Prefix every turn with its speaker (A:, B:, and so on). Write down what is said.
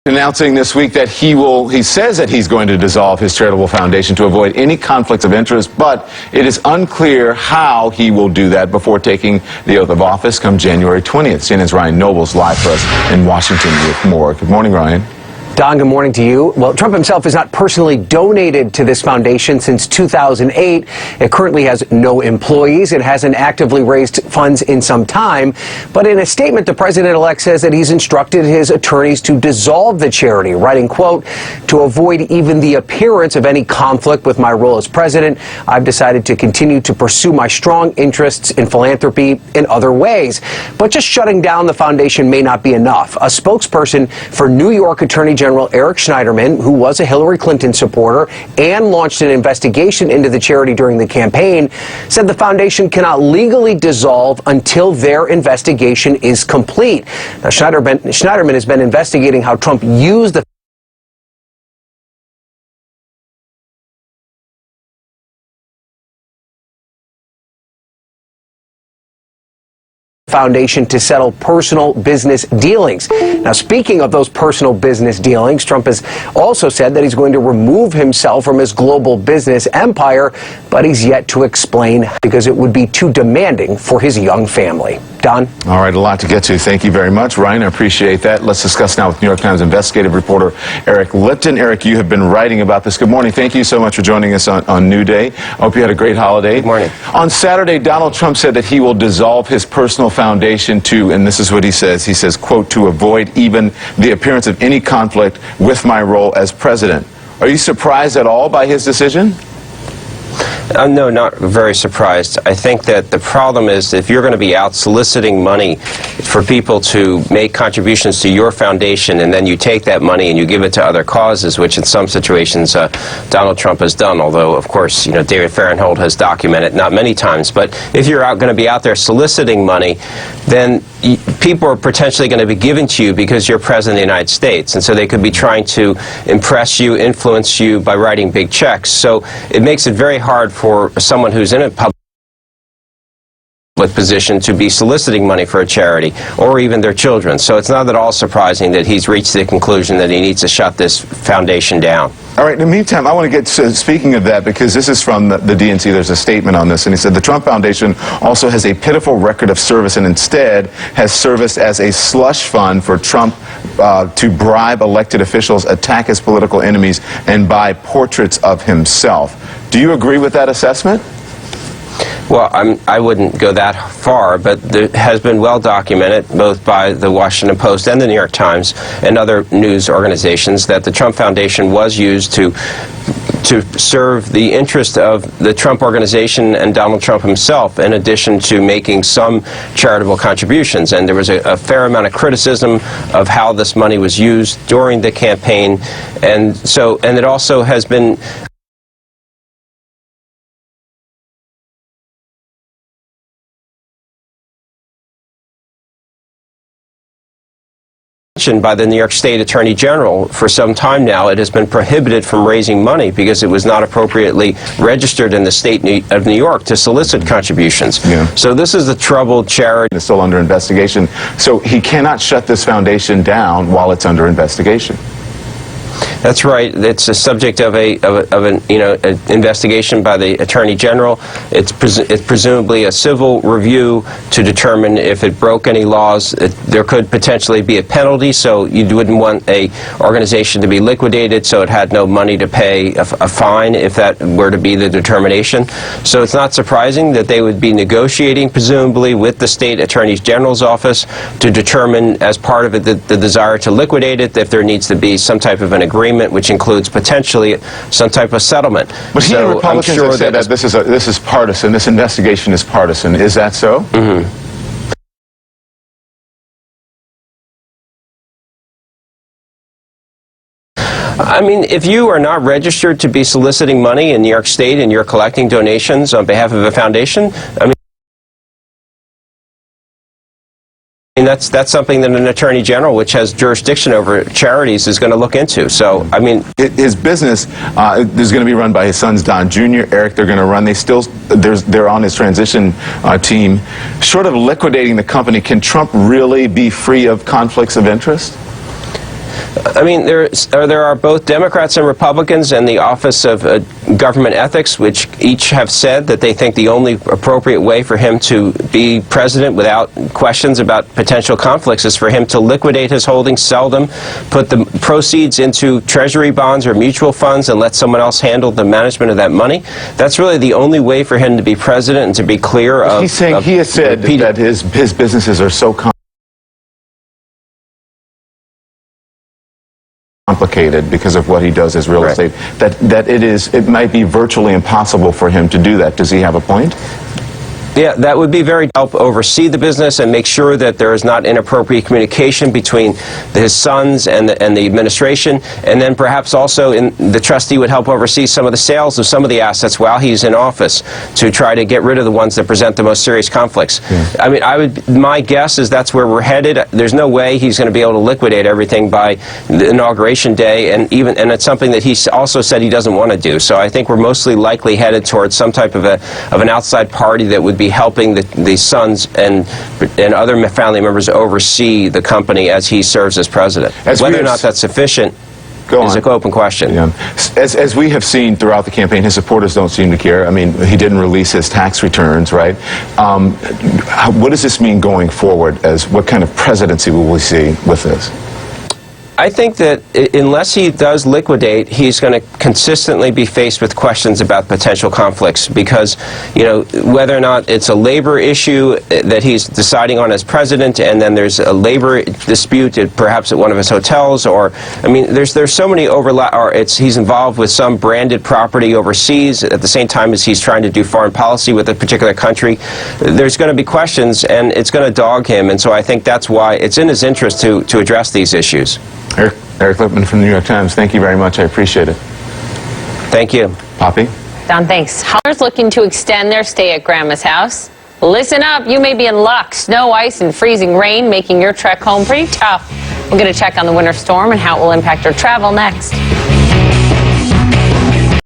A: Announcing this week that he says that he's going to dissolve his charitable foundation to avoid any conflicts of interest, but it is unclear how he will do that before taking the oath of office come January 20th. CNN's Ryan Nobles live for us in Washington with more. Good morning, Ryan.
B: Don, good morning to you. Well, Trump himself has not personally donated to this foundation since 2008. It currently has no employees. It hasn't actively raised funds in some time. But in a statement, the president-elect says that he's instructed his attorneys to dissolve the charity, writing, quote, "To avoid even the appearance of any conflict with my role as president, I've decided to continue to pursue my strong interests in philanthropy in other ways." But just shutting down the foundation may not be enough. A spokesperson for New York Attorney General Eric Schneiderman, who was a Hillary Clinton supporter and launched an investigation into the charity during the campaign, said the foundation cannot legally dissolve until their investigation is complete. Now, Schneiderman has been investigating how Trump used the foundation to settle personal business dealings. Now, speaking of those personal business dealings, Trump has also said that he's going to remove himself from his global business empire, but he's yet to explain because it would be too demanding for his young family. Don?
A: All right, a lot to get to. Thank you very much, Ryan. I appreciate that. Let's discuss now with New York Times investigative reporter Eric Lipton. Eric, you have been writing about this. Good morning. Thank you so much for joining us on New Day. I hope you had a great holiday.
B: Good morning.
A: On Saturday, Donald Trump said that he will dissolve his personal foundation to, and this is what he says, quote, "to avoid even the appearance of any conflict with my role as president." Are you surprised at all by his decision?
C: No, not very surprised. I think that the problem is if you're going to be out soliciting money for people to make contributions to your foundation and then you take that money and you give it to other causes, which in some situations Donald Trump has done, although, of course, David Fahrenthold has documented not many times. But if you're going to be out there soliciting money, then people are potentially going to be giving to you because you're president of the United States. And so they could be trying to impress you, influence you by writing big checks. So it makes it very hard for someone who's in a public position to be soliciting money for a charity or even their children. So it's not at all surprising that he's reached the conclusion that he needs to shut this foundation down.
A: All right, in the meantime, I want to get to, speaking of that, because this is from the DNC, there's a statement on this, and he said the Trump Foundation also has a pitiful record of service and instead has serviced as a slush fund for Trump to bribe elected officials, attack his political enemies, and buy portraits of himself. Do you agree with that assessment?
C: Well, I wouldn't go that far, but it has been well documented, both by the Washington Post and the New York Times and other news organizations, that the Trump Foundation was used to serve the interest of the Trump Organization and Donald Trump himself, in addition to making some charitable contributions. And there was a fair amount of criticism of how this money was used during the campaign, and it also has been by the New York State Attorney General for some time now. It has been prohibited from raising money because it was not appropriately registered in the state of New York to solicit contributions.
A: Yeah.
C: So this is a troubled charity.
A: It's still under investigation. So he cannot shut this foundation down while it's under investigation.
C: That's right. It's a subject of an investigation by the Attorney General. It's presumably a civil review to determine if it broke any laws. There could potentially be a penalty, so you wouldn't want a organization to be liquidated so it had no money to pay a fine if that were to be the determination. So it's not surprising that they would be negotiating, presumably, with the State Attorney General's office to determine, as part of it, the desire to liquidate it, if there needs to be some type of an agreement, which includes potentially some type of settlement.
A: But he and Republicans have said that this is partisan. This investigation is partisan. Is that so?
C: Mm-hmm. I mean, if you are not registered to be soliciting money in New York State and you're collecting donations on behalf of a foundation, that's something that an Attorney General, which has jurisdiction over charities, is going to look into. So, I mean,
A: his business is going to be run by his sons, Don Jr., Eric. They're going to run. They're on his transition team. Short of liquidating the company, can Trump really be free of conflicts of interest?
C: I mean, there are both Democrats and Republicans in the Office of Government Ethics, which each have said that they think the only appropriate way for him to be president without questions about potential conflicts is for him to liquidate his holdings, sell them, put the proceeds into treasury bonds or mutual funds, and let someone else handle the management of that money. That's really the only way for him to be president and to be clear of...
A: He's saying he has said that his businesses are so complicated because of what he does as real estate that it might be virtually impossible for him to do that. Does he have a point?
C: Yeah, that would be very help oversee the business and make sure that there is not inappropriate communication between his sons and the administration, and then perhaps also the trustee would help oversee some of the sales of some of the assets while he's in office to try to get rid of the ones that present the most serious conflicts. Yeah. I mean, my guess is that's where we're headed. There's no way he's going to be able to liquidate everything by the inauguration day, and it's something that he also said he doesn't want to do. So I think we're mostly likely headed towards some type of an outside party that would be helping the sons and other family members oversee the company as he serves as president. Whether or not that's sufficient is an open question.
A: Yeah. As we have seen throughout the campaign, his supporters don't seem to care. I mean, he didn't release his tax returns, right? What does this mean going forward? What kind of presidency will we see with this?
C: I think that unless he does liquidate, he's going to consistently be faced with questions about potential conflicts because, whether or not it's a labor issue that he's deciding on as president, and then there's a labor dispute perhaps at one of his hotels, or, I mean, there's so many overlap, or he's involved with some branded property overseas at the same time as he's trying to do foreign policy with a particular country. There's going to be questions, and it's going to dog him, and so I think that's why it's in his interest to address these issues.
A: Eric Lippman from the New York Times, thank you very much. I appreciate it.
C: Thank you.
A: Poppy?
D: Don, thanks. Hollers looking to extend their stay at Grandma's house. Listen up, you may be in luck. Snow, ice, and freezing rain making your trek home pretty tough. We'll get a check on the winter storm and how it will impact your travel next.